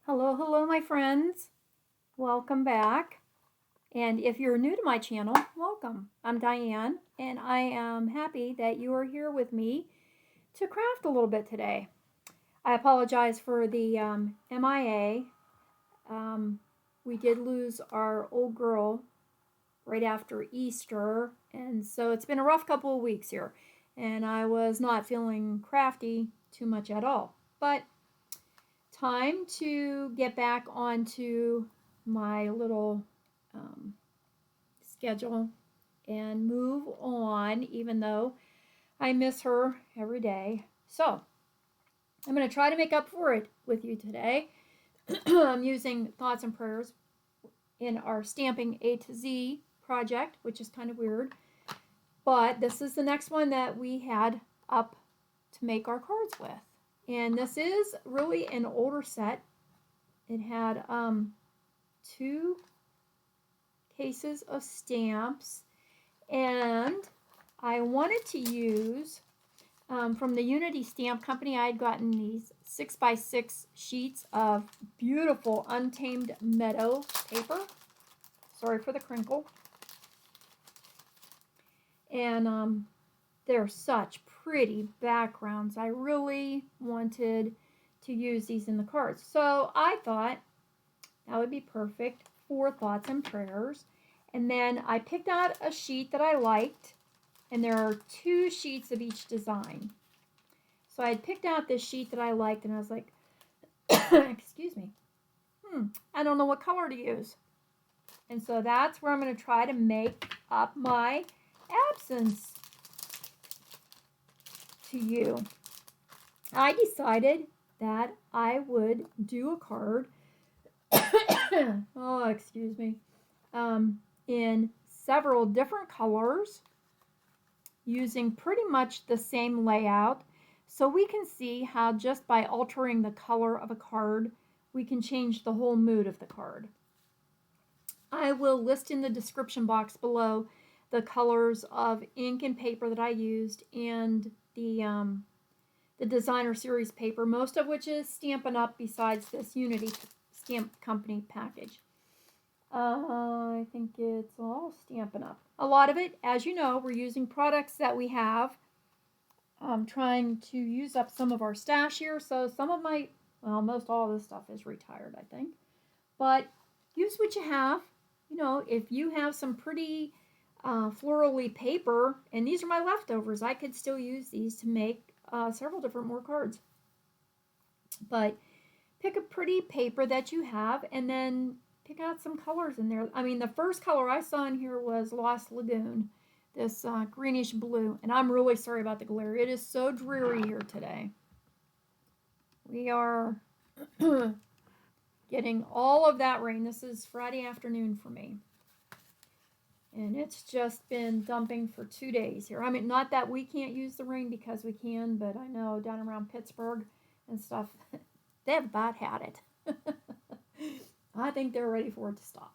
Hello, hello, my friends. Welcome back. And if you're new to my channel, welcome. I'm Diane, and I am happy that you are here with me to craft a little bit today. I apologize for the MIA. We did lose our old girl right after Easter, and so it's been a rough couple of weeks here, and I was not feeling crafty too much at all. But time to get back onto my little schedule and move on, even though I miss her every day. So I'm going to try to make up for it with you today. I'm using Thoughts and Prayers in our Stamping A to Z project, which is kind of weird. But this is the next one that we had up to make our cards with. And this is really an older set. It had 2 cases of stamps, and I wanted to use from the Unity Stamp Company. I had gotten these 6x6 sheets of beautiful Untamed Meadow paper. Sorry for the crinkle. And they're such pretty backgrounds. I really wanted to use these in the cards. So I thought that would be perfect for Thoughts and Prayers. And then I picked out a sheet that I liked, and there are 2 sheets of each design. So I had picked out this sheet that I liked, and I was like, excuse me, I don't know what color to use. And so that's where I'm going to try to make up my absence to you. I decided that I would do a card oh, excuse me, in several different colors using pretty much the same layout, so we can see how just by altering the color of a card we can change the whole mood of the card. I will list in the description box below the colors of ink and paper that I used, and the designer series paper, most of which is Stampin' Up besides this Unity Stamp Company package. I think it's all Stampin' Up. A lot of it, as you know, we're using products that we have. I'm trying to use up some of our stash here, so some of my, well, most all of this stuff is retired, I think. But use what you have. You know, if you have some pretty florally paper, and these are my leftovers, I could still use these to make several different more cards. But pick a pretty paper that you have, and then pick out some colors in there. I mean, the first color I saw in here was Lost Lagoon, this greenish blue. And I'm really sorry about the glare. It is so dreary here today. We are getting all of that rain. This is Friday afternoon for me. And it's just been dumping for 2 days here. I mean, not that we can't use the rain, because we can, but I know down around Pittsburgh and stuff, they've about had it. I think they're ready for it to stop.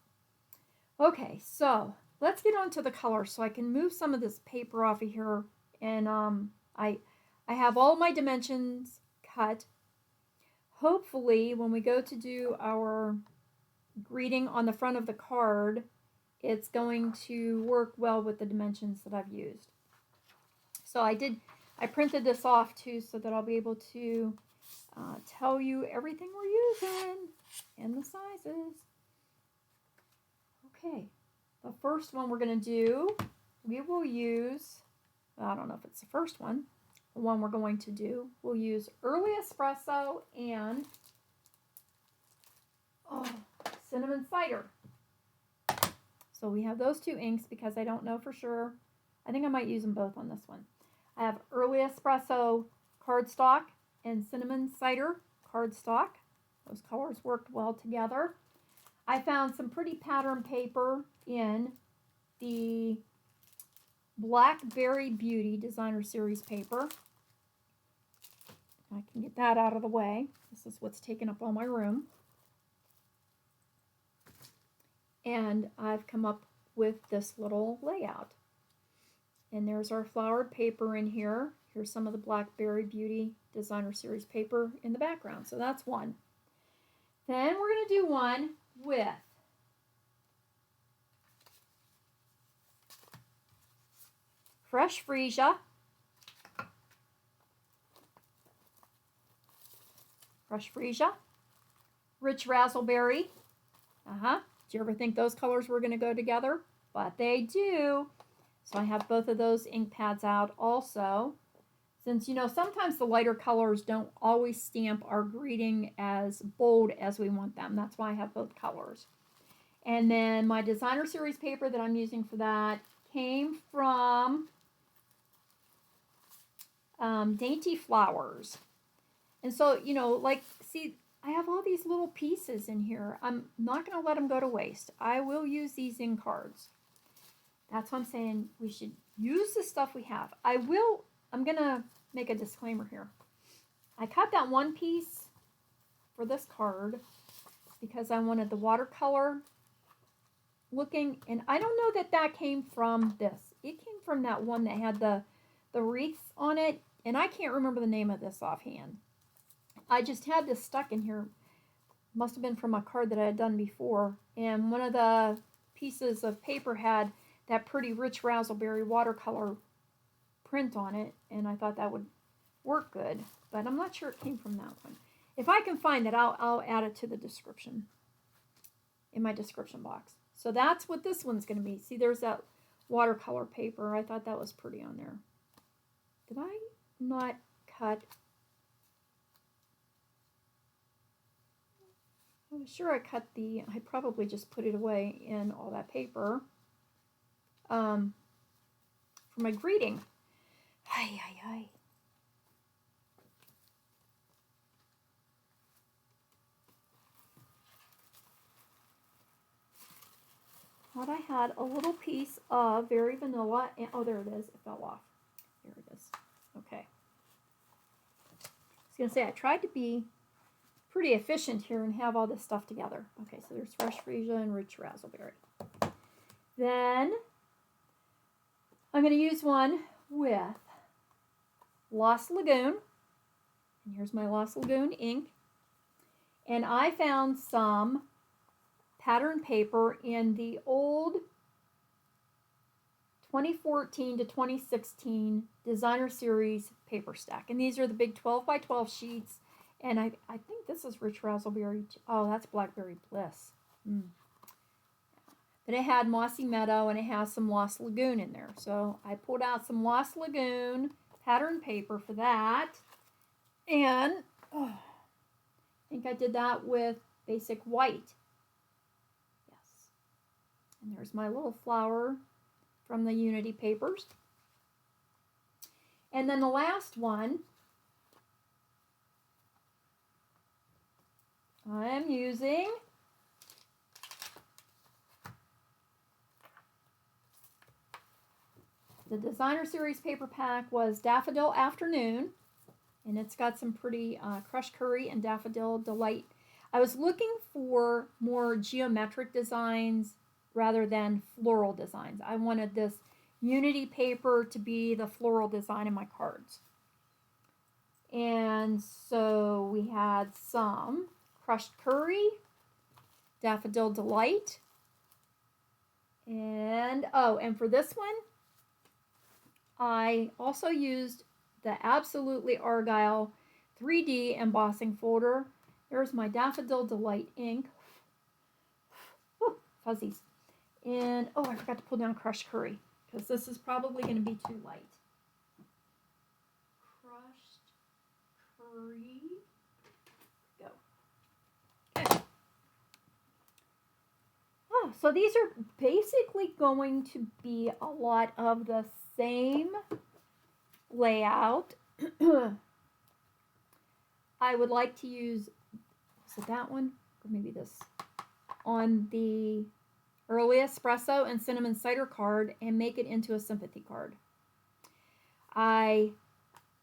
Okay, so let's get on to the color so I can move some of this paper off of here. And I have all my dimensions cut. Hopefully, when we go to do our greeting on the front of the card, it's going to work well with the dimensions that I've used. So I printed this off too, so that I'll be able to tell you everything we're using and the sizes. Okay, the first one we're going to do, we will use, I don't know if it's the first one, the one we're going to do, we'll use Early Espresso and Cinnamon Cider. So we have those 2 inks because I don't know for sure. I think I might use them both on this one. I have Early Espresso cardstock and Cinnamon Cider cardstock. Those colors worked well together. I found some pretty pattern paper in the Blackberry Beauty Designer Series paper. I can get that out of the way. This is what's taking up all my room. And I've come up with this little layout. And there's our flowered paper in here. Here's some of the Blackberry Beauty Designer Series paper in the background. So that's one. Then we're going to do one with fresh Freesia, rich Razzleberry. Did you ever think those colors were going to go together? But they do. So I have both of those ink pads out also. Since, you know, sometimes the lighter colors don't always stamp our greeting as bold as we want them. That's why I have both colors. And then my designer series paper that I'm using for that came from Dainty Flowers. And so, you know, like, see, I have all these little pieces in here. I'm not going to let them go to waste. I will use these in cards. That's what I'm saying. We should use the stuff we have. I'm going to make a disclaimer here. I cut that one piece for this card because I wanted the watercolor looking, and I don't know that that came from this. It came from that one that had the wreaths on it, and I can't remember the name of this offhand. I just had this stuck in here. Must have been from a card that I had done before, and one of the pieces of paper had that pretty rich Razzleberry watercolor print on it, and I thought that would work good, but I'm not sure it came from that one. If I can find it, I'll add it to the description, in my description box. So that's what this one's going to be. See, there's that watercolor paper. I thought that was pretty on there. Did I not cut? I'm sure I cut I probably just put it away in all that paper for my greeting. Ay, ay, ay. Thought I had a little piece of very vanilla, and oh, there it is. It fell off. There it is. Okay. I was going to say, I tried to be pretty efficient here and have all this stuff together. Okay, so there's fresh Freesia and rich Razzleberry. Then I'm going to use one with Lost Lagoon. And here's my Lost Lagoon ink. And I found some pattern paper in the old 2014 to 2016 designer series paper stack. And these are the big 12 by 12 sheets. And I think this is rich Razzleberry. Oh, that's Blackberry Bliss. But it had Mossy Meadow and it has some Lost Lagoon in there. So I pulled out some Lost Lagoon pattern paper for that. And I think I did that with basic white. Yes. And there's my little flower from the Unity papers. And then the last one, I'm using the designer series paper pack was Daffodil Afternoon, and it's got some pretty crushed curry and Daffodil Delight. I was looking for more geometric designs rather than floral designs. I wanted this Unity paper to be the floral design in my cards. And so we had some crushed curry, Daffodil Delight, and for this one, I also used the Absolutely Aryle 3D embossing folder. There's my Daffodil Delight ink. Ooh, fuzzies. And, I forgot to pull down crushed curry, because this is probably going to be too light. Crushed curry. Go. Okay. Oh, so these are basically going to be a lot of the same layout. I would like to use, is it that one? Or maybe this. On the early Espresso and Cinnamon Cider card and make it into a sympathy card. I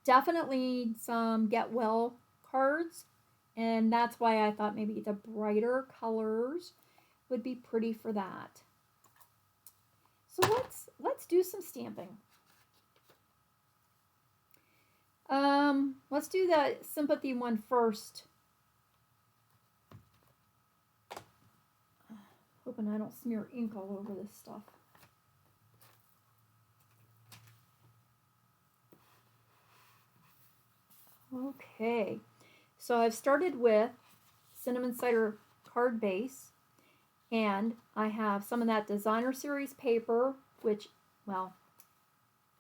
definitely need some Get Well cards, and that's why I thought maybe the brighter colors would be pretty for that. So let's do some stamping. Let's do the sympathy one first. Hoping I don't smear ink all over this stuff. Okay, so I've started with Cinnamon Cider card base, and I have some of that designer series paper, which, well,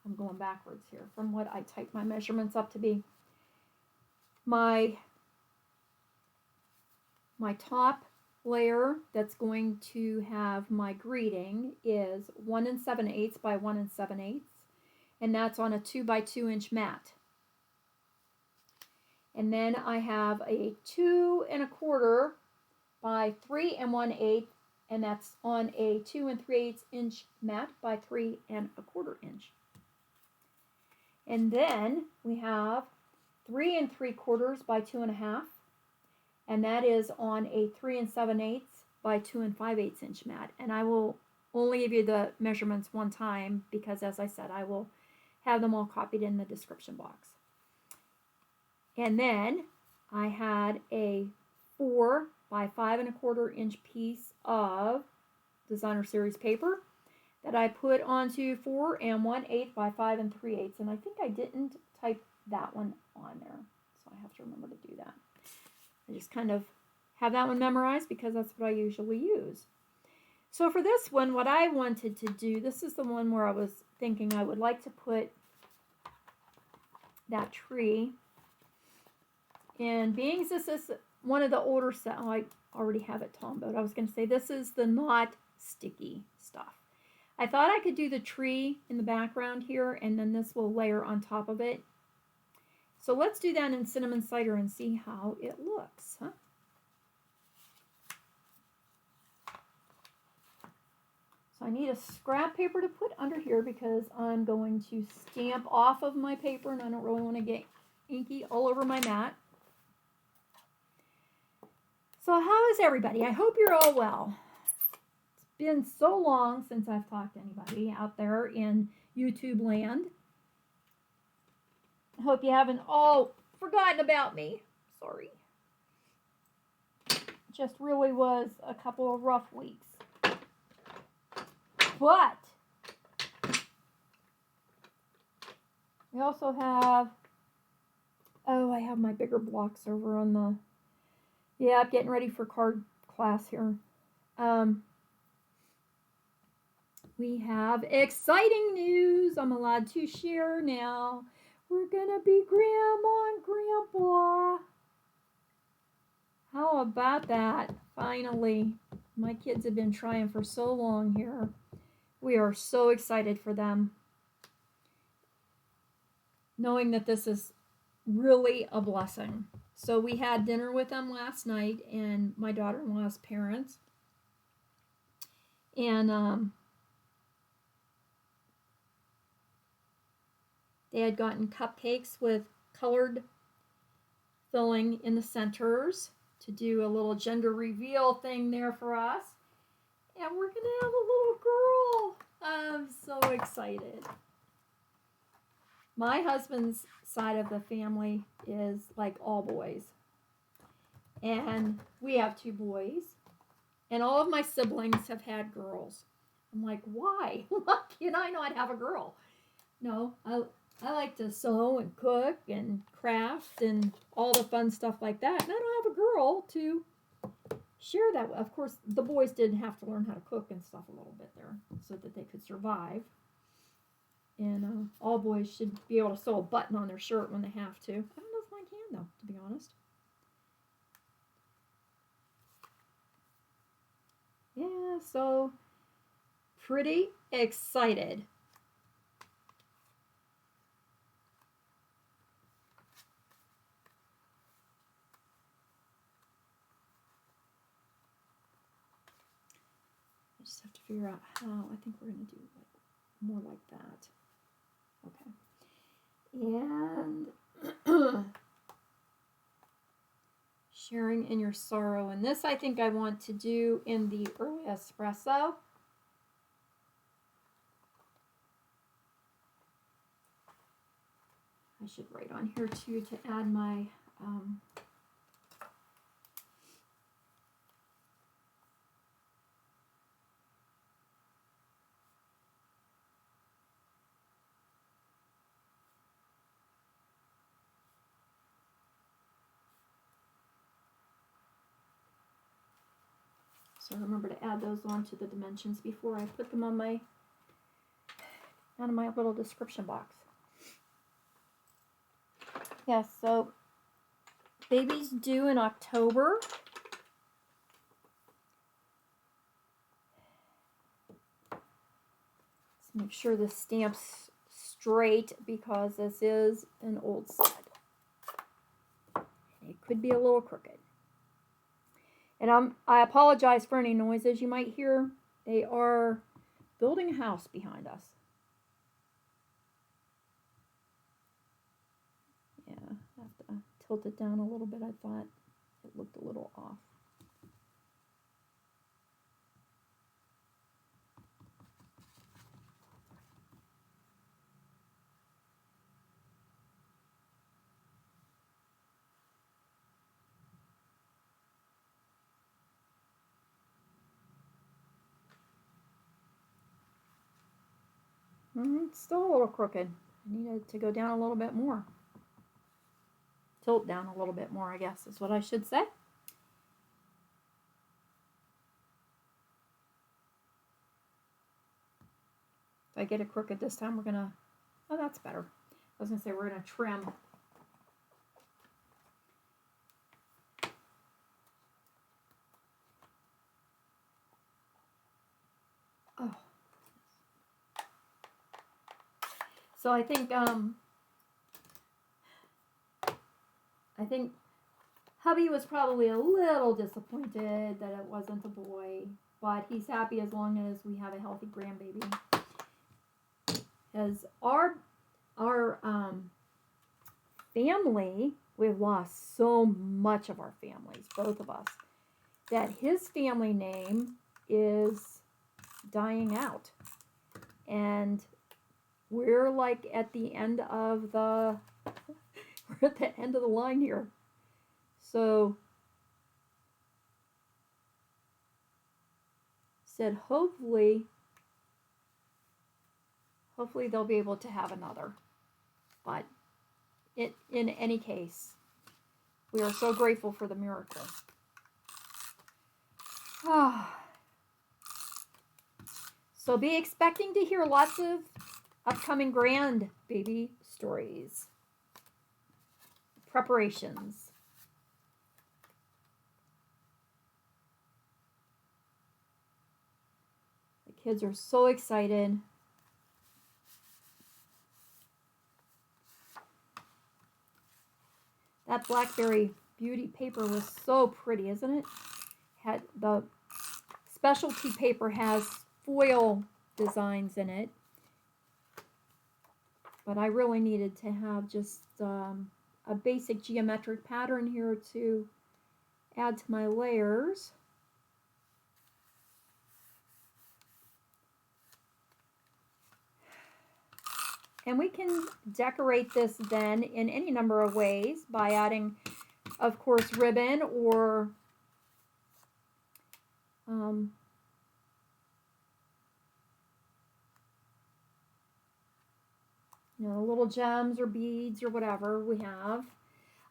I'm going backwards here from what I typed my measurements up to be. My top layer that's going to have my greeting is 1 7/8 by 1 7/8, and that's on a 2 by 2 inch mat. And then I have a 2 1/4 by 3 1/8, and that's on a 2 3/8 inch mat by 3 1/4 inch. And then we have 3 3/4 by 2 1/2, and that is on a 3 7/8 by 2 5/8 inch mat. And I will only give you the measurements one time because, as I said, I will have them all copied in the description box. And then I had a 4 by 5 1/4 inch piece of designer series paper that I put onto 4 1/8 by 5 3/8, and I think I didn't type that one on there, so I have to remember to do that. I just kind of have that one memorized because that's what I usually use. So for this one, what I wanted to do, this is the one where I was thinking I would like to put that tree. And being this is one of the older set, oh, I already have it tomboed. I was going to say this is the not sticky stuff. I thought I could do the tree in the background here, and then this will layer on top of it. So let's do that in Cinnamon Cider and see how it looks. Huh? So I need a scrap paper to put under here because I'm going to stamp off of my paper, and I don't really want to get inky all over my mat. So how is everybody? I hope you're all well. It's been so long since I've talked to anybody out there in YouTube land. I hope you haven't all forgotten about me. Sorry. It just really was a couple of rough weeks. But we also have, oh, I have my bigger blocks over on the, yeah, I'm getting ready for card class here. We have exciting news I'm allowed to share now. We're gonna be Grandma and Grandpa. How about that? Finally. My kids have been trying for so long here. We are so excited for them. Knowing that this is really a blessing. So we had dinner with them last night and my daughter-in-law's parents. And they had gotten cupcakes with colored filling in the centers to do a little gender reveal thing there for us. And we're going to have a little girl. I'm so excited. My husband's side of the family is like all boys. And we have 2 boys. And all of my siblings have had girls. I'm like, why? Why can I not have a girl? No, I like to sew and cook and craft and all the fun stuff like that. And I don't have a girl to share that with. Of course, the boys did have to learn how to cook and stuff a little bit there so that they could survive. And all boys should be able to sew a button on their shirt when they have to. I don't know if mine can, though, to be honest. Yeah, so pretty excited. I just have to figure out how. I think we're going to do more like that. Okay. And sharing in your sorrow. And this I think I want to do in the early espresso. I should write on here too to add my So remember to add those onto the dimensions before I put them on my little description box. Yes, so baby's due in October. Let's make sure the stamp's straight because this is an old set. It could be a little crooked. And I apologize for any noises you might hear. They are building a house behind us. Yeah, I have to tilt it down a little bit. I thought it looked a little off. It's still a little crooked. I need it to go down a little bit more. Tilt down a little bit more, I guess, is what I should say. If I get it crooked this time, we're going to... Oh, that's better. I was going to say we're going to trim. Oh. So I think hubby was probably a little disappointed that it wasn't a boy, but he's happy as long as we have a healthy grandbaby. As our family, we've lost so much of our families, both of us, that his family name is dying out. And we're like at the end of the we're at the end of the line here. So said hopefully they'll be able to have another. But in any case, we are so grateful for the miracle. So be expecting to hear lots of upcoming grandbaby stories. Preparations. The kids are so excited. That Blackberry beauty paper was so pretty, isn't it? Had the specialty paper has foil designs in it. But I really needed to have just a basic geometric pattern here to add to my layers. And we can decorate this then in any number of ways by adding, of course, ribbon or you know, little gems or beads or whatever we have.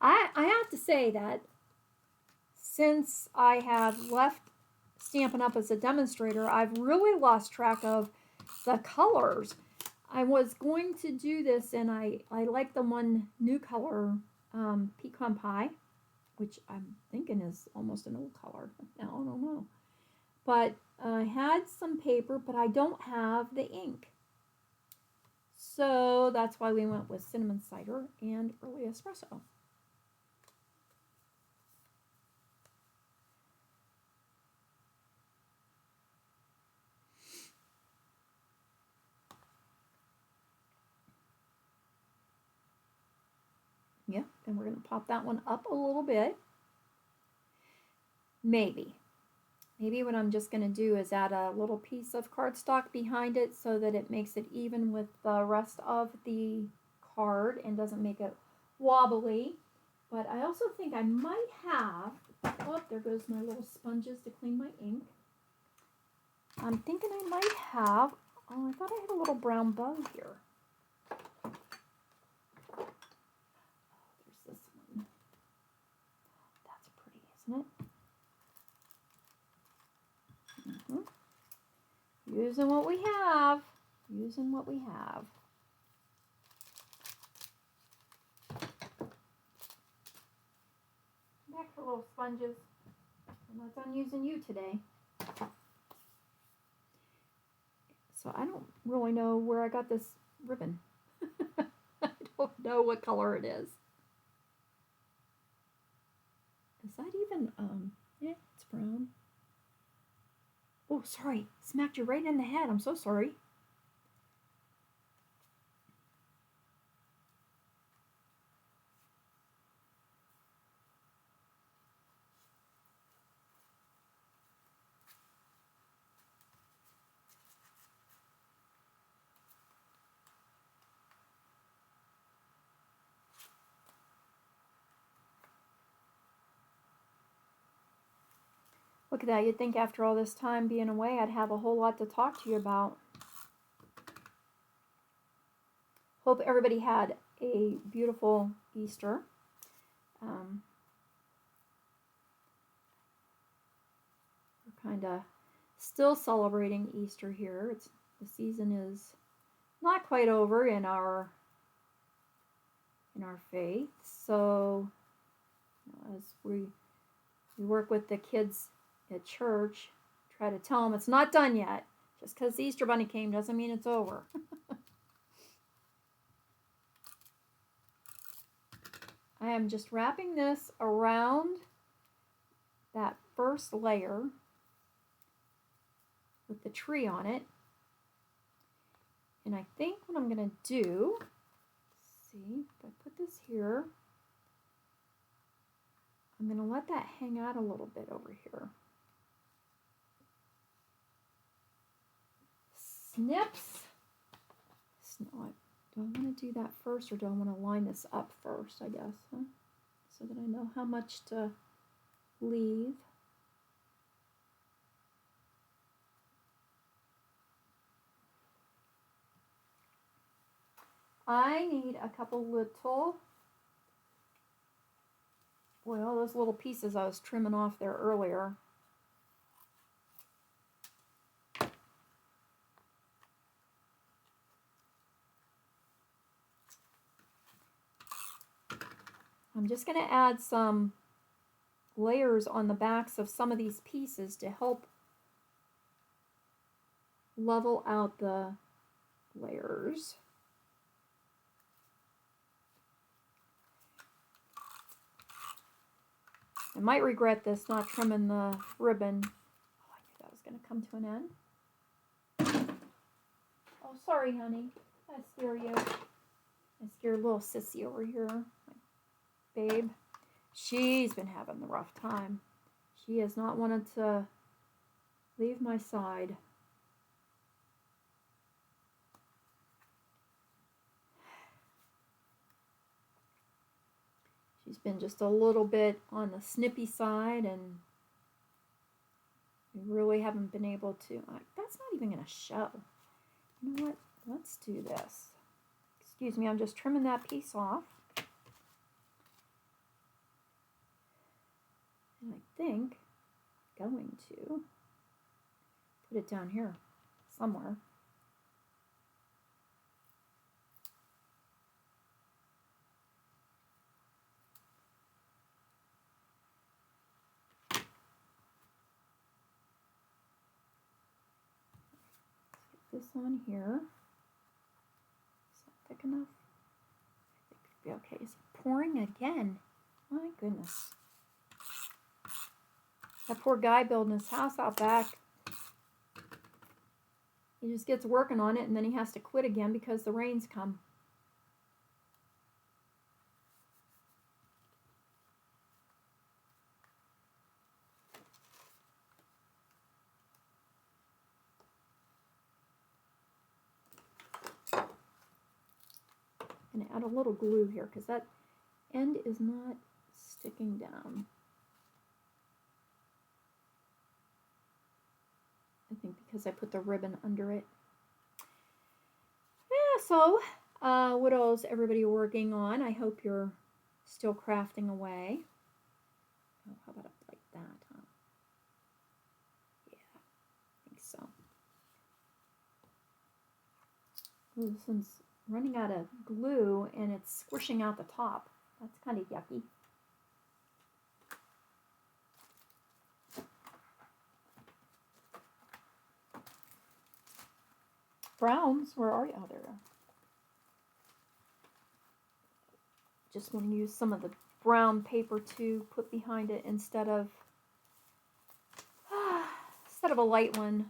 I have to say that since I have left Stampin' Up! As a demonstrator, I've really lost track of the colors. I was going to do this, and I like the one new color, Pecan Pie, which I'm thinking is almost an old color. Now, I don't know. But I had some paper, but I don't have the ink. So that's why we went with Cinnamon Cider and Early Espresso. Yeah, and we're going to pop that one up a little bit. Maybe what I'm just going to do is add a little piece of cardstock behind it so that it makes it even with the rest of the card and doesn't make it wobbly. But I also think I might have, oh, there goes my little sponges to clean my ink. I'm thinking I might have, oh, I thought I had a little brown bow here. There's this one. That's pretty, isn't it? Using what we have. Using what we have. Back for little sponges. I'm not done using you today. So I don't really know where I got this ribbon. I don't know what color it is. Is that even, yeah, it's brown. Oh, sorry. Smacked you right in the head. I'm so sorry. Look at that. You'd think after all this time being away, I'd have a whole lot to talk to you about. Hope everybody had a beautiful Easter. We're kind of still celebrating Easter here. The season is not quite over in our faith. So as we work with the kids at church, try to tell them it's not done yet. Just because the Easter Bunny came doesn't mean it's over. I am just wrapping this around that first layer with the tree on it. And I think what I'm going to do, see, if I put this here, I'm going to let that hang out a little bit over here. Snips. Do I want to do that first, or do I want to line this up first, I guess, huh? So that I know how much to leave. I need a couple little, boy, all those little pieces I was trimming off there earlier. I'm just going to add some layers on the backs of some of these pieces to help level out the layers. I might regret this, not trimming the ribbon. Oh, I knew that was going to come to an end. Oh, sorry, honey. I scare you. I scared little sissy over here. Babe, she's been having the rough time. She has not wanted to leave my side. She's been just a little bit on the snippy side, and we really haven't been able to. That's not even going to show. You know what? Let's do this. Excuse me, I'm just trimming that piece off. And I think I'm going to put it down here somewhere. Let's get this on here. Is that thick enough? I think it'll be okay. Is it pouring again? My goodness. That poor guy building his house out back. He just gets working on it and then he has to quit again because the rains come. I'm going to add a little glue here because that end is not sticking down. I think because I put the ribbon under it. Yeah, so what else everybody working on? I hope you're still crafting away. Oh, how about up like that, huh? Yeah, I think so. Ooh, this one's running out of glue and it's squishing out the top. That's kind of yucky. Browns, where are you? Oh, there. Just want to use some of the brown paper to put behind it instead of a light one,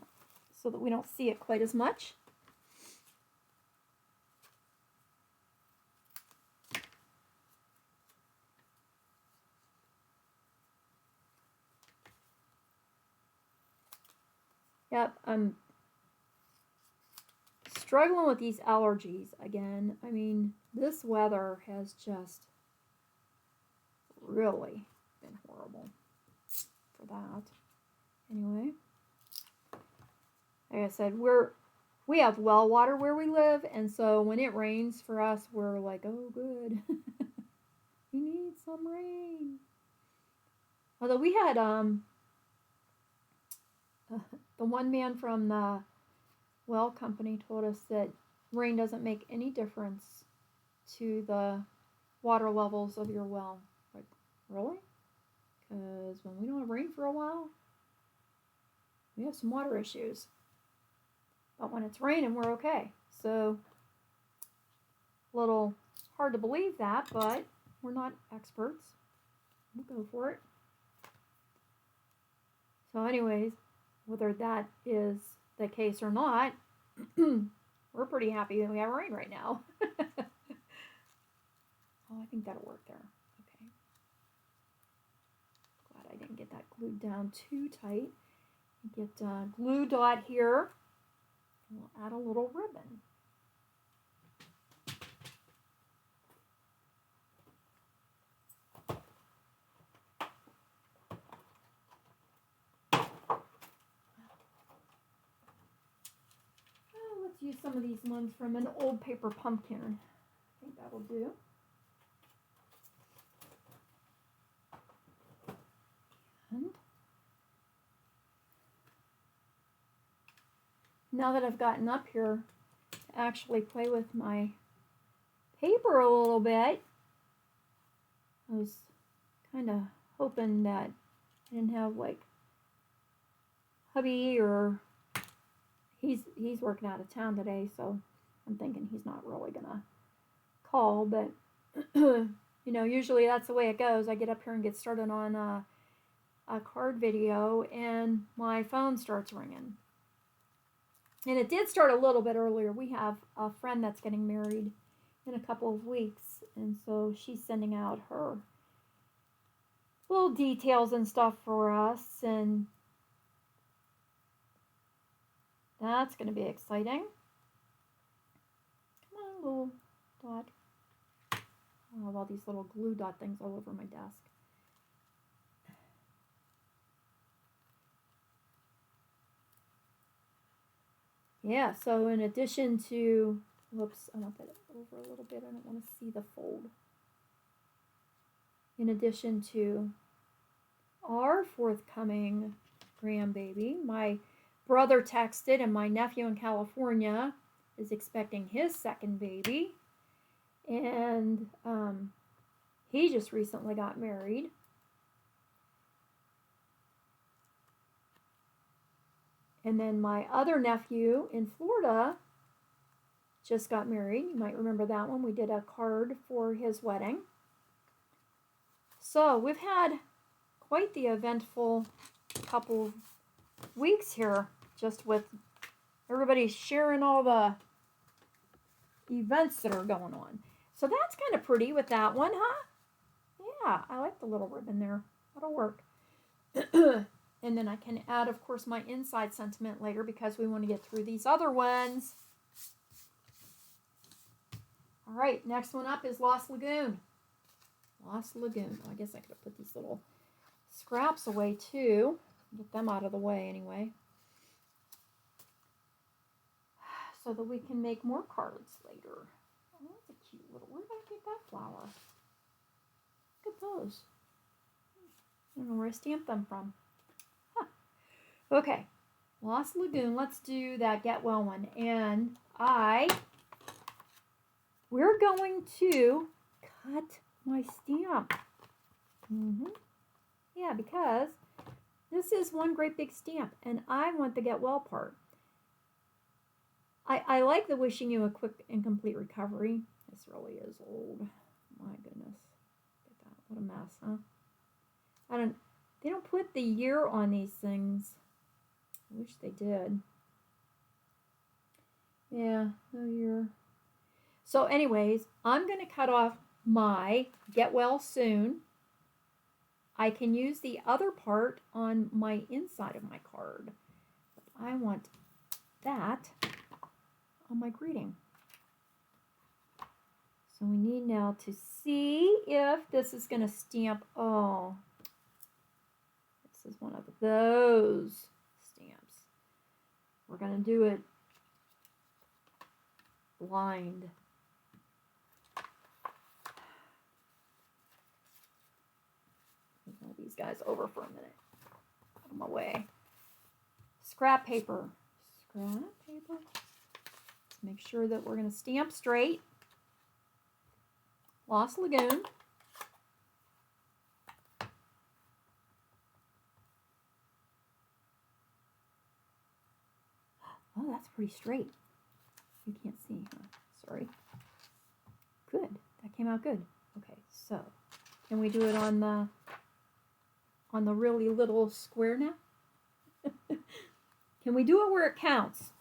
so that we don't see it quite as much. Yep, I'm struggling with these allergies again. I mean, this weather has just really been horrible for that. Anyway, like I said, we have well water where we live, and so when it rains for us, we're like, oh, good. We need some rain. Although we had the one man from the well company told us that rain doesn't make any difference to the water levels of your well. Like, really? Because when we don't have rain for a while, we have some water issues. But when it's raining, we're okay. So, a little hard to believe that, but we're not experts. We'll go for it. So anyways, whether that is the case or not, we're pretty happy that we have rain right now. Oh, I think that'll work there. Okay. Glad I didn't get that glued down too tight. Get a glue dot here. And we'll add a little ribbon. Let's use some of these ones from an old paper pumpkin. I think that'll do. And now that I've gotten up here to actually play with my paper a little bit, I was kind of hoping that I didn't have like hubby, or he's working out of town today, so I'm thinking he's not really gonna call, but you know, usually that's the way it goes. I get up here and get started on a card video and my phone starts ringing. And it did start a little bit earlier. We have a friend that's getting married in a couple of weeks, and so she's sending out her little details and stuff for us, and that's going to be exciting. Come on, little dot. I have all these little glue dot things all over my desk. Yeah, so in addition to, whoops, I want that over a little bit. I don't want to see the fold. In addition to our forthcoming grandbaby, my brother texted, and my nephew in California is expecting his second baby. And he just recently got married. And then my other nephew in Florida just got married. You might remember that one. We did a card for his wedding. So we've had quite the eventful couple weeks here, just with everybody sharing all the events that are going on. So that's kind of pretty with that one, huh? Yeah, I like the little ribbon there. That'll work. And then I can add, of course, my inside sentiment later because we want to get through these other ones. All right, next one up is Lost Lagoon. Lost Lagoon. I guess I could have put these little scraps away too. Get them out of the way anyway. So that we can make more cards later. Oh, that's a cute little, where did I get that flower? Look at those. I don't know where I stamped them from. Huh. Okay, Lost Lagoon. Let's do that Get Well one. And I we're going to cut my stamp. Yeah, because this is one great big stamp, and I want the get well part. I like the wishing you a quick and complete recovery. This really is old. My goodness. Look at that. What a mess, huh? They don't put the year on these things. I wish they did. Yeah, no year. So anyways, I'm going to cut off my get well soon. I can use the other part on my inside of my card. But I want that on my greeting. So we need now to see if this is going to stamp. Oh, this is one of those stamps. We're going to do it blind. Move these guys over for a minute. Put them away. Scrap paper. Scrap paper. Let's make sure that we're going to stamp straight. Lost Lagoon. Oh, that's pretty straight. You can't see, huh? Sorry. Good. That came out good. Okay, so can we do it on the really little square now? Can we do it where it counts?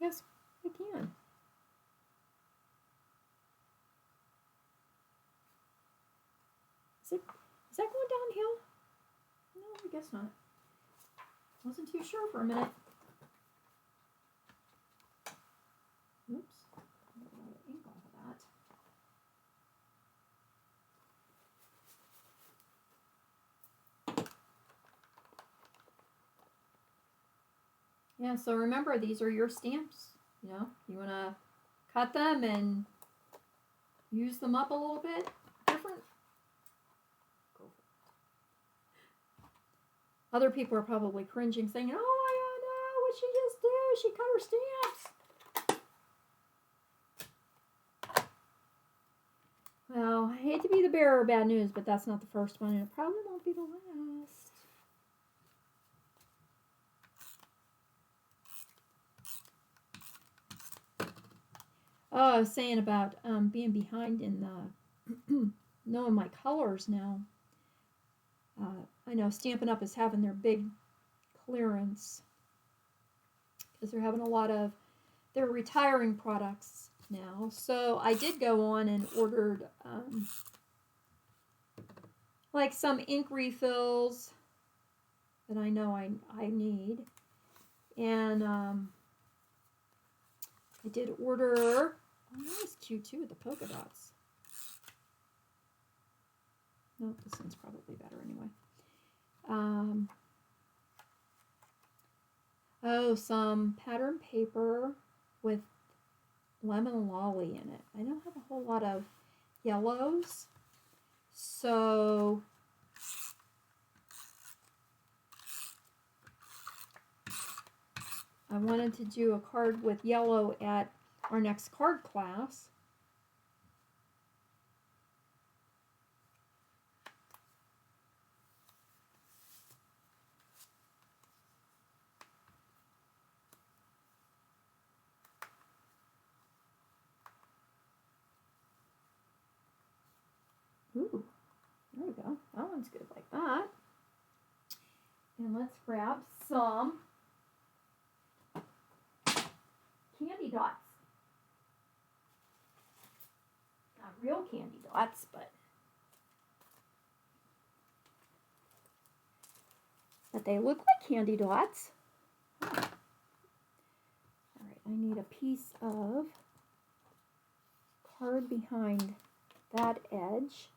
Yes, we can. Is that going downhill? No, I guess not. Wasn't too sure for a minute. Oops. A lot of ink off of that. Yeah, so remember, these are your stamps. You know, you want to cut them and use them up a little bit different. Go for it. Other people are probably cringing, saying, "Oh, I don't know what she just did. She cut her stamps." Well, I hate to be the bearer of bad news, but that's not the first one, and it probably won't be the last. Oh, I was saying about being behind in the knowing my colors now. I know Stampin' Up is having their big clearance because they're having a lot of their retiring products now. So I did go on and ordered like some ink refills that I know I need, and I did order. Oh, that was cute too with the polka dots. No, this one's probably better anyway. Oh, some pattern paper with lemon lolly in it. I don't have a whole lot of yellows, so I wanted to do a card with yellow at our next card class. Ooh, there we go. That one's good like that. And let's grab some candy dots. Not real candy dots, but they look like candy dots. Oh. All right, I need a piece of card behind that edge.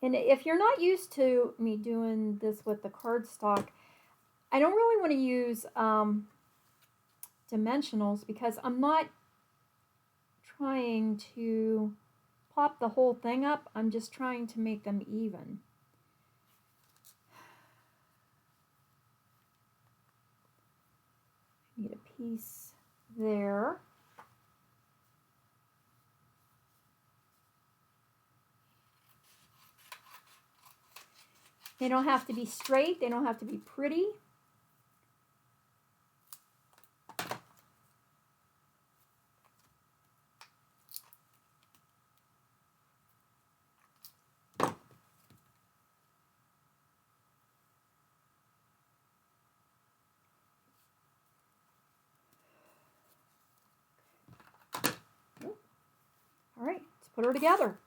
And if you're not used to me doing this with the cardstock, I don't really want to use dimensionals because I'm not trying to pop the whole thing up. I'm just trying to make them even. Need a piece there. They don't have to be straight. They don't have to be pretty. All right, let's put her together.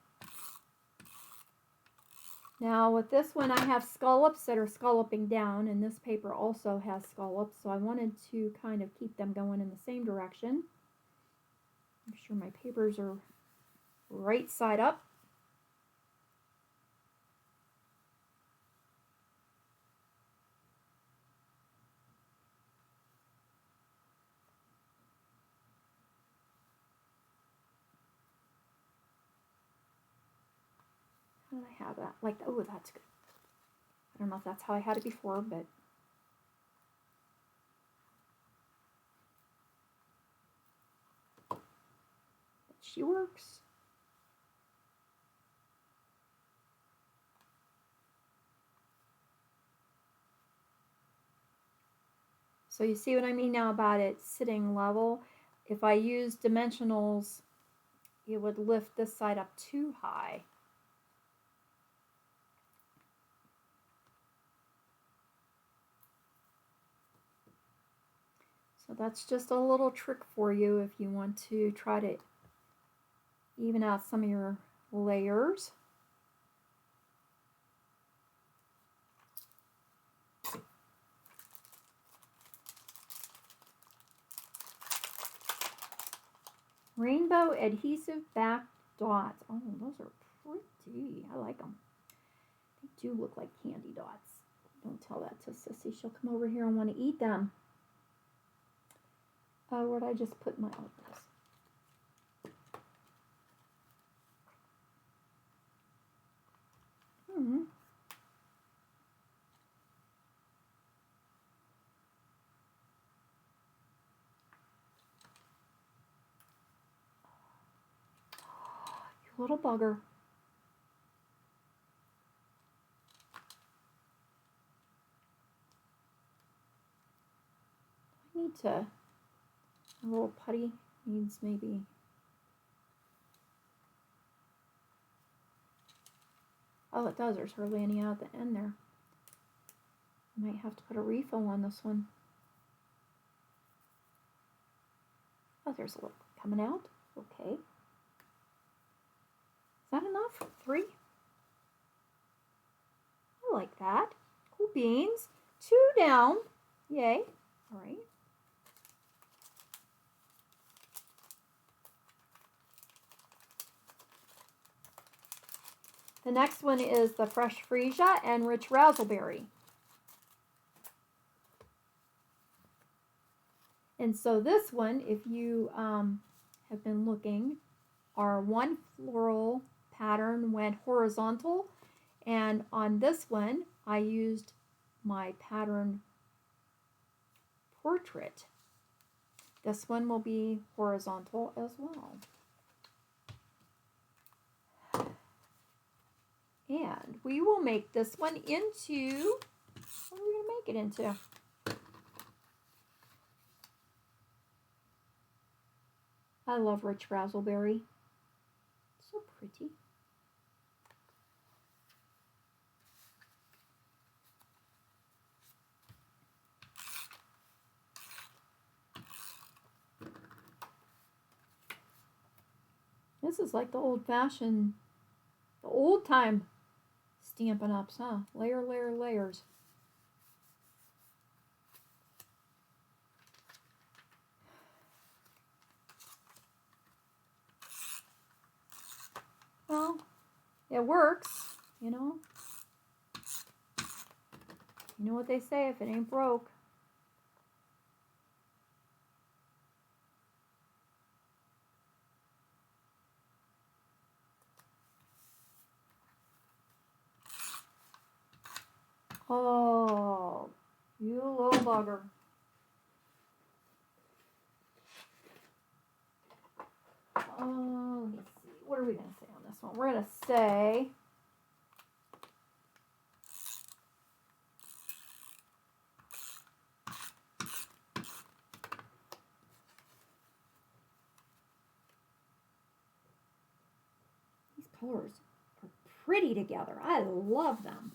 Now with this one, I have scallops that are scalloping down, and this paper also has scallops, so I wanted to kind of keep them going in the same direction. Make sure my papers are right side up. How did I have that? Like, oh, that's good. I don't know if that's how I had it before, but she works. So you see what I mean now about it sitting level? If I use dimensionals, it would lift this side up too high. So that's just a little trick for you if you want to try to even out some of your layers. Rainbow adhesive back dots. Oh, those are pretty. I like them. They do look like candy dots. Don't tell that to Sissy. She'll come over here and want to eat them. Where'd I just put my others? You little bugger. I need to, a little putty needs maybe, oh it does, there's hardly any out at the end there. I might have to put a refill on this one. Oh, there's a little coming out, okay. Is that enough? 3? I like that. Cool beans. 2 down. Yay. All right. The next one is the Fresh Freesia and Rich Razzleberry. And so this one, if you have been looking, our one floral pattern went horizontal, and on this one I used my pattern portrait. This one will be horizontal as well. And we will make this one into, what are we going to make it into? I love Rich Razzleberry. So pretty. This is like the old-fashioned, the old-time Stampin' Ups, huh? Layer, layer, layers. Well, it works, you know. You know what they say, if it ain't broke. Oh, you little bugger. Oh, let's see. What are we going to say on this one? We're going to say these colors are pretty together. I love them.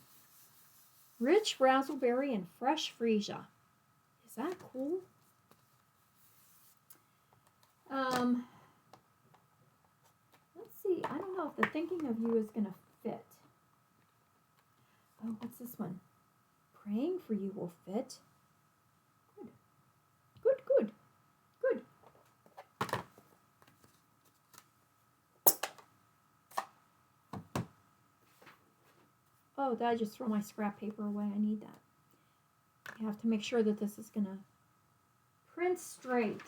Rich Razzleberry and Fresh Freesia. Is that cool? Let's see. I don't know if the Thinking of You is going to fit. Oh, what's this one? Praying for You will fit. Good. Good, good, good. Oh, did I just throw my scrap paper away? I need that. I have to make sure that this is going to print straight.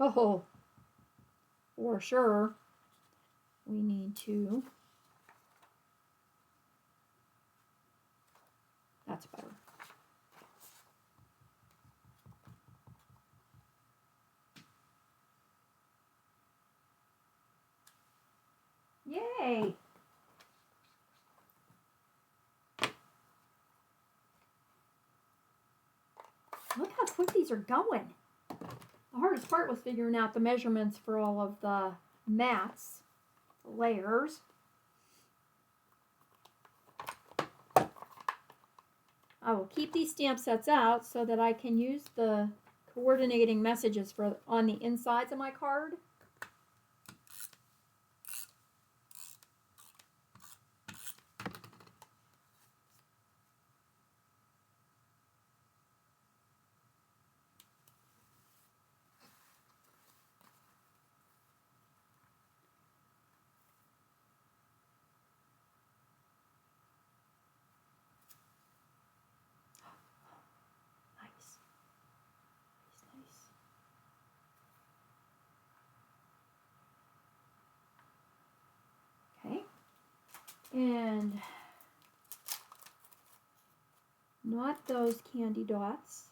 Oh, for sure, we need to. That's better. Yay! Look how quick these are going. The hardest part was figuring out the measurements for all of the mats, the layers. I will keep these stamp sets out so that I can use the coordinating messages for on the insides of my card. And not those candy dots.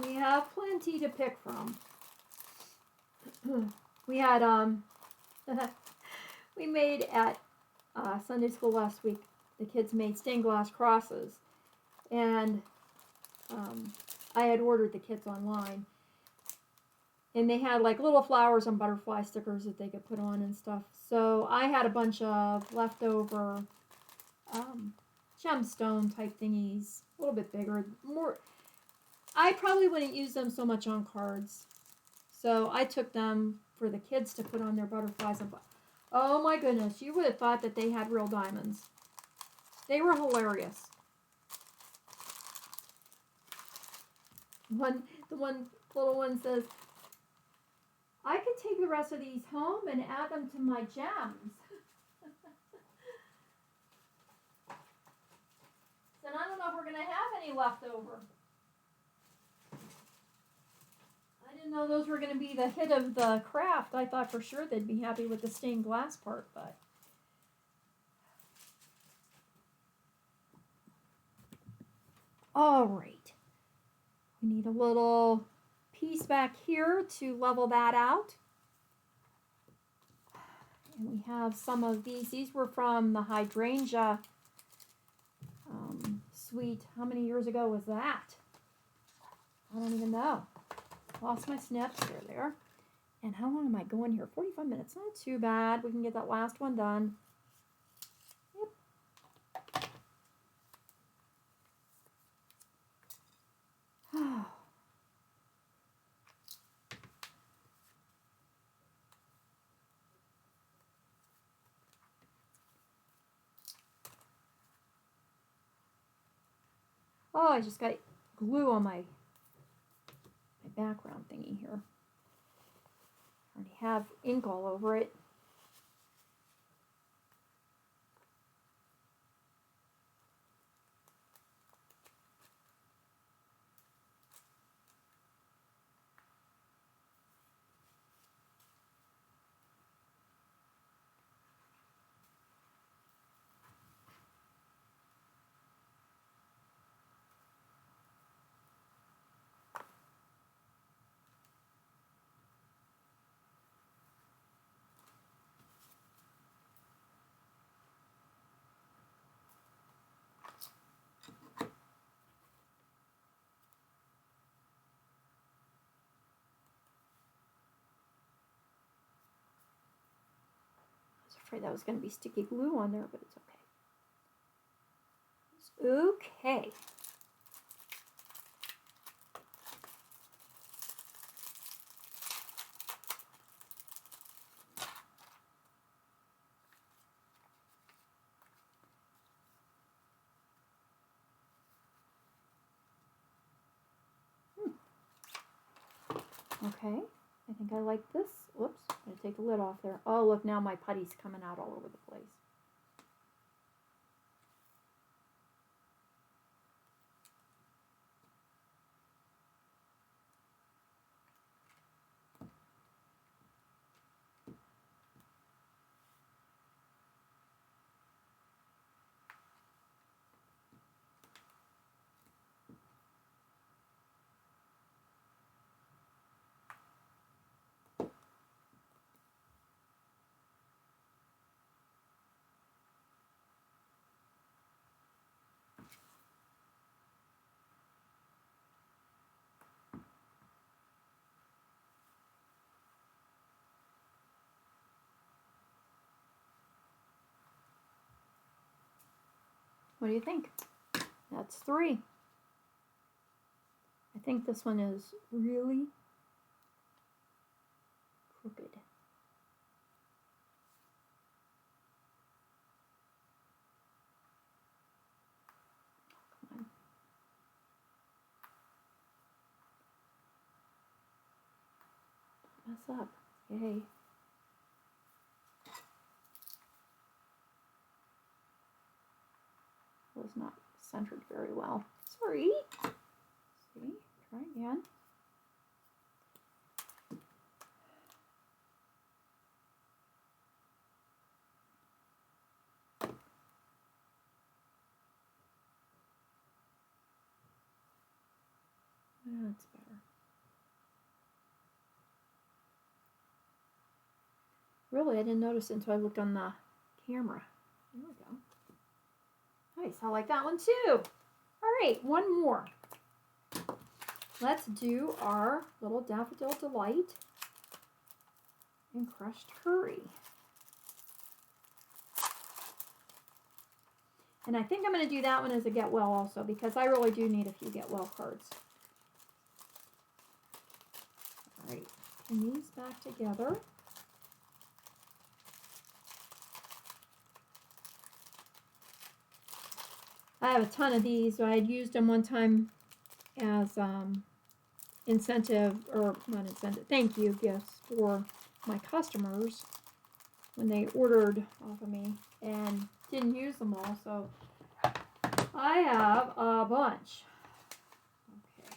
We have plenty to pick from. We had, we made at Sunday school last week, the kids made stained glass crosses. And I had ordered the kits online. And they had like little flowers and butterfly stickers that they could put on and stuff. So I had a bunch of leftover gemstone type thingies, a little bit bigger, more. I probably wouldn't use them so much on cards. So I took them for the kids to put on their butterflies. And oh my goodness, you would have thought that they had real diamonds. They were hilarious. The one little one says, I could take the rest of these home and add them to my gems. Then I don't know if we're going to have any left over. I didn't know those were going to be the hit of the craft. I thought for sure they'd be happy with the stained glass part, but. All right. We need a little piece back here to level that out. And we have some of these. These were from the hydrangea suite. How many years ago was that? I don't even know. Lost my snips. There. And how long am I going here? 45 minutes. Not too bad. We can get that last one done. Yep. Oh, I just got glue on my background thingy here. I already have ink all over it. Afraid that was going to be sticky glue on there, but it's okay. It's okay. Okay, I think I like this. Whoops, I'm going to take the lid off there. Oh, look, now my putty's coming out all over the place. What do you think? That's 3. I think this one is really crooked. Come on. Mess up. Yay. Was not centered very well. Sorry. See, try again. That's better. Really, I didn't notice it until I looked on the camera. There we go. Nice, I like that one too. All right, one more. Let's do our little Daffodil Delight and crushed curry. And I think I'm going to do that one as a get well also, because I really do need a few get well cards. All right, pin these back together. I have a ton of these. I had used them one time as incentive, or not incentive, thank you gifts for my customers when they ordered off of me and didn't use them all. So I have a bunch. Okay.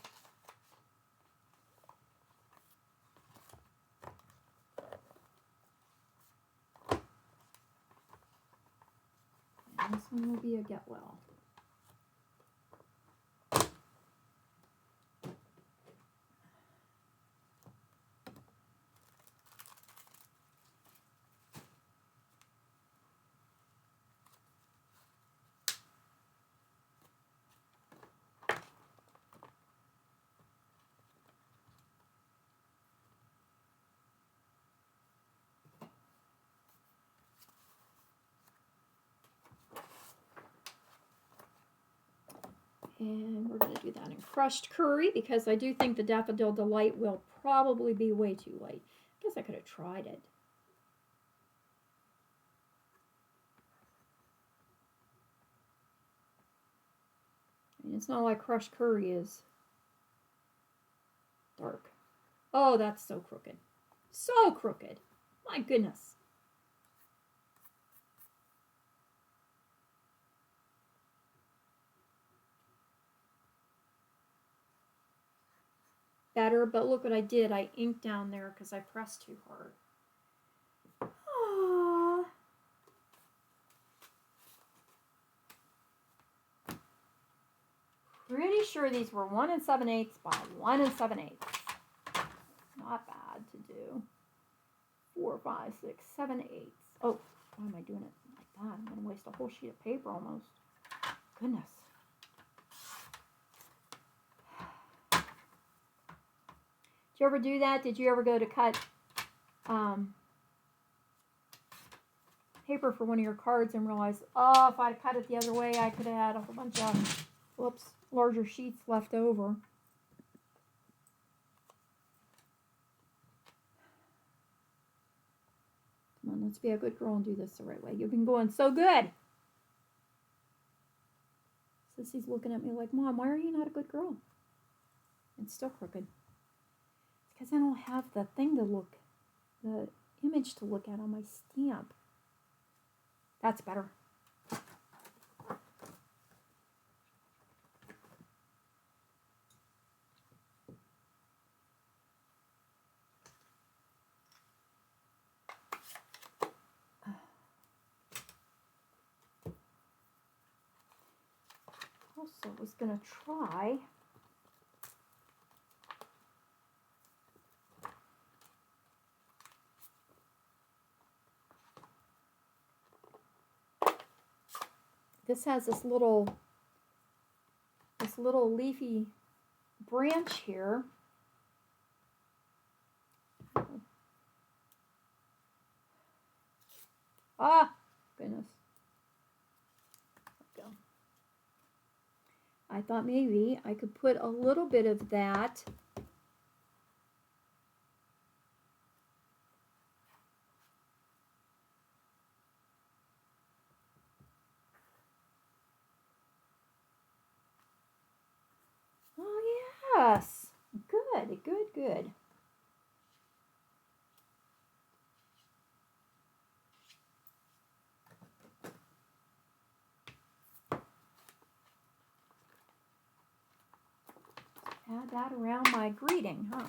And this one will be a get well. And we're going to do that in crushed curry because I do think the Daffodil Delight will probably be way too light. I guess I could have tried it. It's not like crushed curry is dark. Oh, that's so crooked. So crooked. My goodness. Better, but look what I did. I inked down there because I pressed too hard. Aww. Pretty sure these were 1 7/8 by 1 7/8. Not bad to do. 4, 5, 6, 7, 8. Oh, why am I doing it like that? I'm going to waste a whole sheet of paper almost. Goodness. Did you ever do that? Did you ever go to cut paper for one of your cards and realize, oh, if I'd cut it the other way, I could have had a whole bunch of, whoops, larger sheets left over. Come on, let's be a good girl and do this the right way. You've been going so good. Sissy's looking at me like, Mom, why are you not a good girl? It's still crooked. It's because I don't have the thing to look, the image to look at on my stamp. That's better. Also was going to try this has this little leafy branch here. Ah, goodness. There we go. I thought maybe I could put a little bit of that yes. Good, good, good. Add that around my greeting, huh?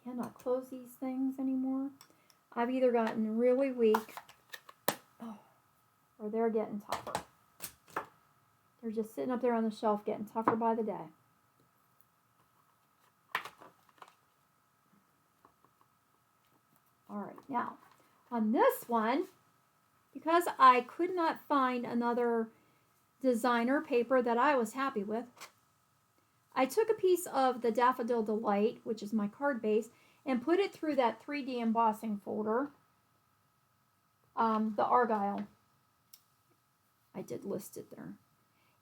Cannot close these things anymore. I've either gotten really weak or they're getting tougher. They're just sitting up there on the shelf getting tougher by the day. All right, now on this one, because I could not find another designer paper that I was happy with, I took a piece of the Daffodil Delight, which is my card base, and put it through that 3D embossing folder, the Aryle. I did list it there.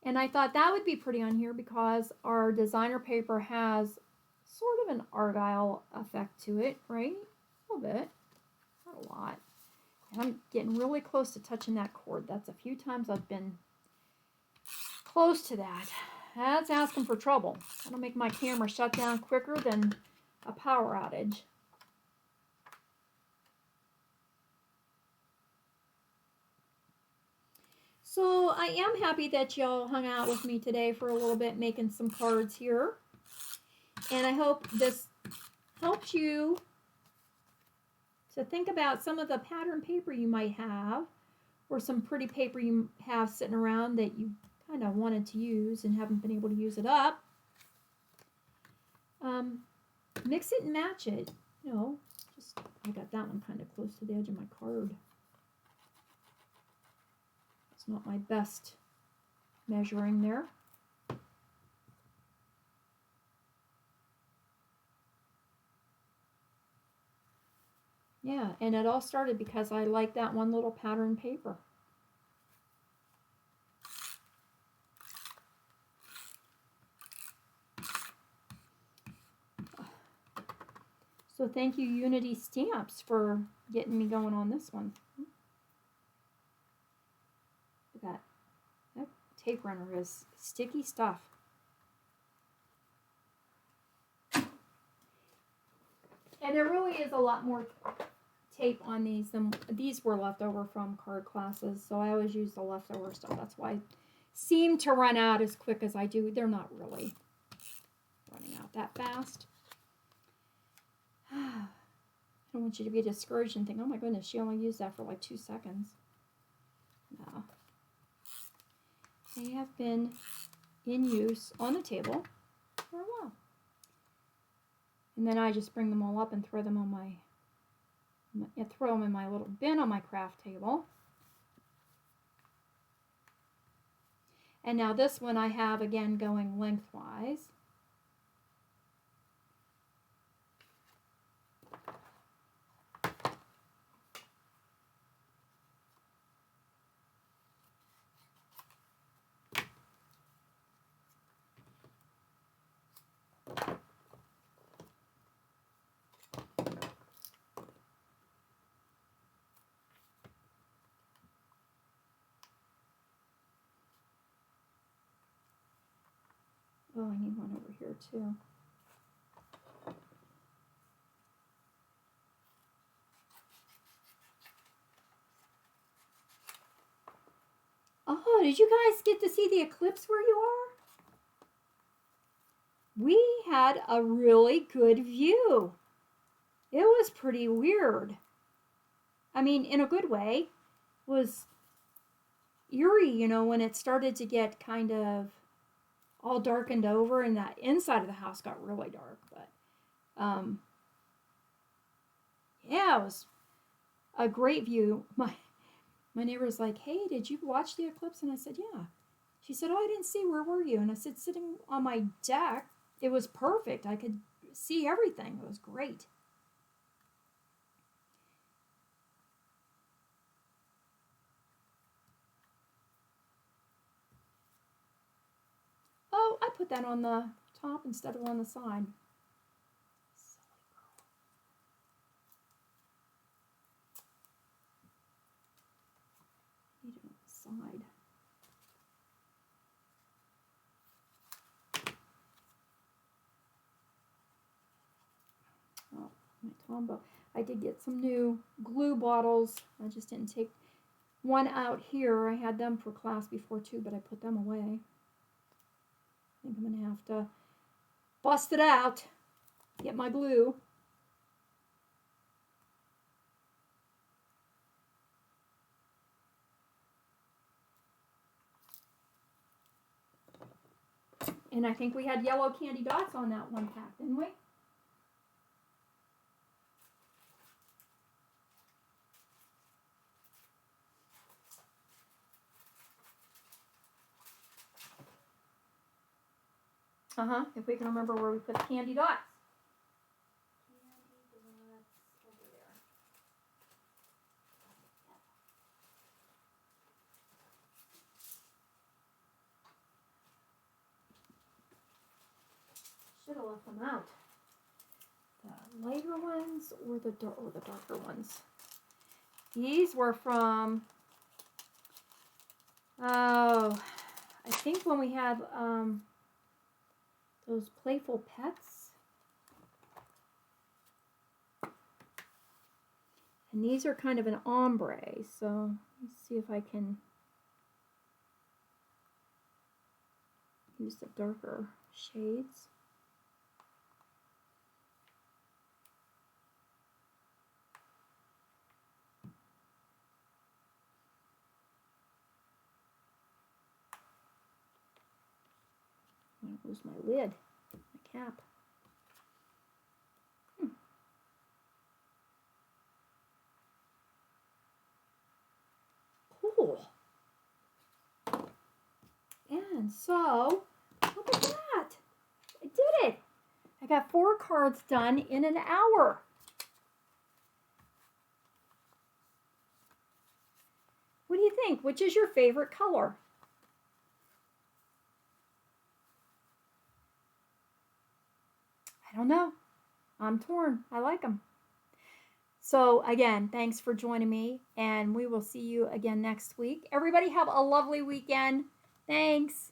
And I thought that would be pretty on here because our designer paper has sort of an Aryle effect to it, right? A little bit, not a lot. And I'm getting really close to touching that cord. That's a few times I've been close to that. That's asking for trouble. That'll make my camera shut down quicker than a power outage. So I am happy that y'all hung out with me today for a little bit making some cards here. And I hope this helps you to think about some of the pattern paper you might have or some pretty paper you have sitting around that you kind of wanted to use and haven't been able to use it up. Mix it and match it. You know, just I got that one kind of close to the edge of my card. It's not my best measuring there. Yeah, and it all started because I liked that one little pattern paper. So thank you, Unity Stamps, for getting me going on this one. Look at that. That tape runner is sticky stuff. And there really is a lot more tape on these than these were left over from card classes. So I always use the leftover stuff. That's why I seem to run out as quick as I do. They're not really running out that fast. I don't want you to be discouraged and think, oh my goodness, she only used that for like 2 seconds. No. They have been in use on the table for a while. And then I just bring them all up and throw them on throw them in my little bin on my craft table. And now this one I have again going lengthwise. Oh, I need one over here too. Oh, did you guys get to see the eclipse where you are? We had a really good view. It was pretty weird. I mean, in a good way. It was eerie, you know, when it started to get kind of all darkened over and that inside of the house got really dark. But yeah, it was a great view. My neighbor was like, hey, did you watch the eclipse? And I said, yeah. She said, oh, I didn't see. Where were you? And I said, sitting on my deck. It was perfect. I could see everything. It was great. Oh, I put that on the top instead of on the side. Need it on the side. Oh, my Tombow. I did get some new glue bottles. I just didn't take one out here. I had them for class before too, but I put them away. I think I'm going to have to bust it out, get my glue. And I think we had yellow candy dots on that one pack, didn't we? If we can remember where we put the candy dots. Candy dots over there. Should have left them out. The lighter ones or the darker ones. These were from, oh, I think when we had those playful pets. And these are kind of an ombre, so let's see if I can use the darker shades. I'm going to lose my lid, my cap. Cool. And so, look at that. I did it. I got 4 cards done in an hour. What do you think? Which is your favorite color? I don't know. I'm torn. I like them. So again, thanks for joining me, and we will see you again next week. Everybody have a lovely weekend. Thanks.